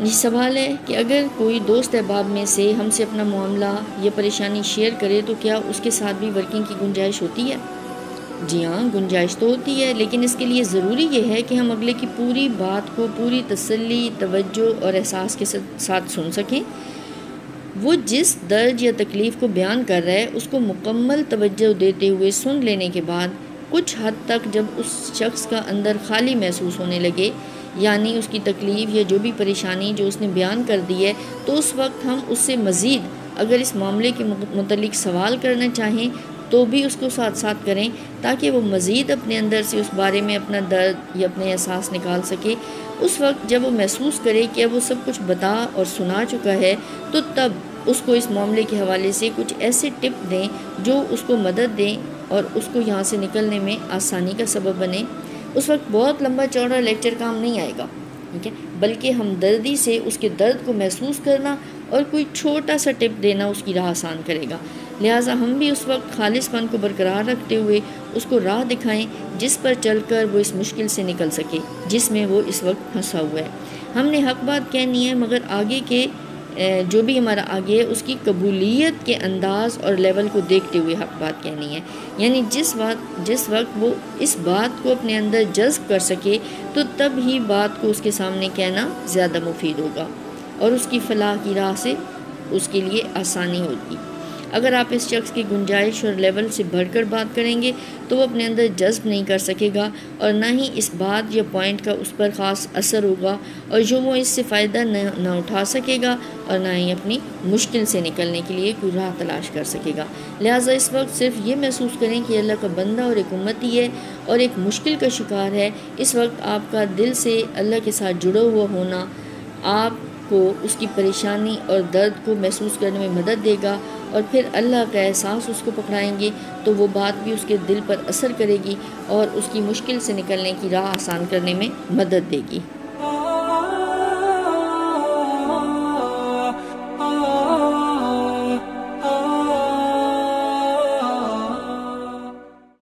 یہ سوال ہے کہ اگر کوئی دوست احباب میں سے ہم سے اپنا معاملہ یا پریشانی شیئر کرے تو کیا اس کے ساتھ بھی ورکنگ کی گنجائش ہوتی ہے؟ جی ہاں، گنجائش تو ہوتی ہے، لیکن اس کے لیے ضروری یہ ہے کہ ہم اگلے کی پوری بات کو پوری تسلی، توجہ اور احساس کے ساتھ سن سکیں۔ وہ جس درد یا تکلیف کو بیان کر رہا ہے اس کو مکمل توجہ دیتے ہوئے سن لینے کے بعد کچھ حد تک جب اس شخص کا اندر خالی محسوس ہونے لگے، یعنی اس کی تکلیف یا جو بھی پریشانی جو اس نے بیان کر دی ہے، تو اس وقت ہم اس سے مزید اگر اس معاملے کے متعلق سوال کرنا چاہیں تو بھی اس کو ساتھ ساتھ کریں، تاکہ وہ مزید اپنے اندر سے اس بارے میں اپنا درد یا اپنے احساس نکال سکے۔ اس وقت جب وہ محسوس کرے کہ اب وہ سب کچھ بتا اور سنا چکا ہے، تو تب اس کو اس معاملے کے حوالے سے کچھ ایسے ٹپ دیں جو اس کو مدد دیں اور اس کو یہاں سے نکلنے میں آسانی کا سبب بنے۔ اس وقت بہت لمبا چوڑا لیکچر کام نہیں آئے گا، ٹھیک ہے، بلکہ ہمدردی سے اس کے درد کو محسوس کرنا اور کوئی چھوٹا سا ٹپ دینا اس کی راہ آسان کرے گا۔ لہٰذا ہم بھی اس وقت خالص پن کو برقرار رکھتے ہوئے اس کو راہ دکھائیں جس پر چل کر وہ اس مشکل سے نکل سکے جس میں وہ اس وقت پھنسا ہوا ہے۔ ہم نے حق بات کہنی ہے، مگر آگے کے جو بھی ہمارا آگے ہے اس کی قبولیت کے انداز اور لیول کو دیکھتے ہوئے حق بات کہنی ہے، یعنی جس وقت وہ اس بات کو اپنے اندر جذب کر سکے تو تب ہی بات کو اس کے سامنے کہنا زیادہ مفید ہوگا اور اس کی فلاح کی راہ سے اس کے لیے آسانی ہوگی۔ اگر آپ اس شخص کی گنجائش اور لیول سے بڑھ کر بات کریں گے تو وہ اپنے اندر جذب نہیں کر سکے گا اور نہ ہی اس بات یا پوائنٹ کا اس پر خاص اثر ہوگا اور جو وہ اس سے فائدہ نہ اٹھا سکے گا اور نہ ہی اپنی مشکل سے نکلنے کے لیے کوئی راہ تلاش کر سکے گا۔ لہٰذا اس وقت صرف یہ محسوس کریں کہ اللہ کا بندہ اور ایک امتی ہے اور ایک مشکل کا شکار ہے۔ اس وقت آپ کا دل سے اللہ کے ساتھ جڑا ہوا ہونا آپ کو اس کی پریشانی اور درد کو محسوس کرنے میں مدد دے گا، اور پھر اللہ کا احساس اس کو پکڑائیں گے تو وہ بات بھی اس کے دل پر اثر کرے گی اور اس کی مشکل سے نکلنے کی راہ آسان کرنے میں مدد دے گی۔